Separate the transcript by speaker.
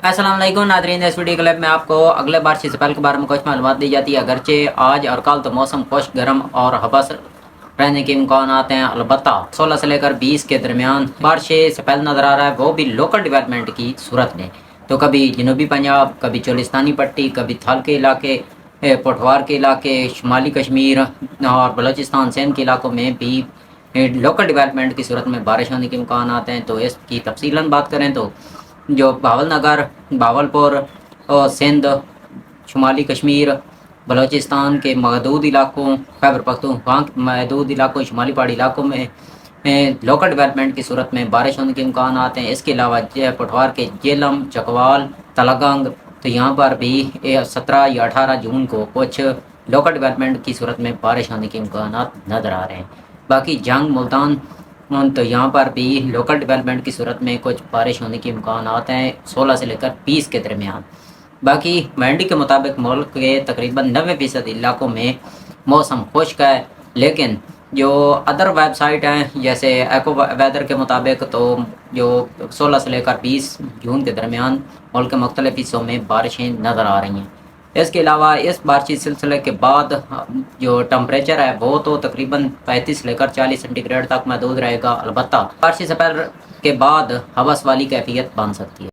Speaker 1: السلام علیکم ناظرین، اس ویڈیو کلپ میں آپ کو اگلے بارشی سپیل کے بارے میں کچھ معلومات دی جاتی ہے۔ اگرچہ آج اور کل تو موسم خشک، گرم اور ہبس رہنے کے امکانات ہیں، البتہ 16 سے لے کر 20 کے درمیان بارشی سپیل نظر آ رہا ہے، وہ بھی لوکل ڈیولپمنٹ کی صورت میں۔ تو کبھی جنوبی پنجاب، کبھی چولستانی پٹی، کبھی تھال کے علاقے، پٹوار کے علاقے، شمالی کشمیر اور بلوچستان سندھ کے علاقوں میں بھی لوکل ڈیولپمنٹ کی صورت میں بارش ہونے کے امکانات ہیں۔ تو اس کی تفصیلاً بات کریں تو جو بھاول نگر، بھاولپور اور سندھ، شمالی کشمیر، بلوچستان کے محدود علاقوں، خیبر پختونخوا کے محدود علاقوں، شمالی پہاڑی علاقوں میں لوکل ڈیولپمنٹ کی صورت میں بارش ہونے کے امکانات ہیں۔ اس کے علاوہ پٹوار کے جیلم، چکوال، تلگنگ، تو یہاں پر بھی 17 یا 18 جون کو کچھ لوکل ڈیولپمنٹ کی صورت میں بارش ہونے کے امکانات نظر آ رہے ہیں۔ باقی جنگ، ملتان، تو یہاں پر بھی لوکل ڈیولپمنٹ کی صورت میں کچھ بارش ہونے کے امکانات ہیں 16 سے لے کر 20 کے درمیان۔ باقی مینڈی کے مطابق ملک کے تقریباً 90% علاقوں میں موسم خشک ہے، لیکن جو ادر ویب سائٹ ہیں جیسے ایکو ویدر کے مطابق تو جو 16 سے لے کر 20 جون کے درمیان ملک کے مختلف حصوں میں بارشیں نظر آ رہی ہیں۔ اس کے علاوہ اس بارشی سلسلے کے بعد جو ٹمپریچر ہے وہ تو تقریباً 35 لے کر 40 سینٹی گریڈ تک محدود رہے گا، البتہ بارشی سپیل کے بعد ہوس والی کیفیت بن سکتی ہے۔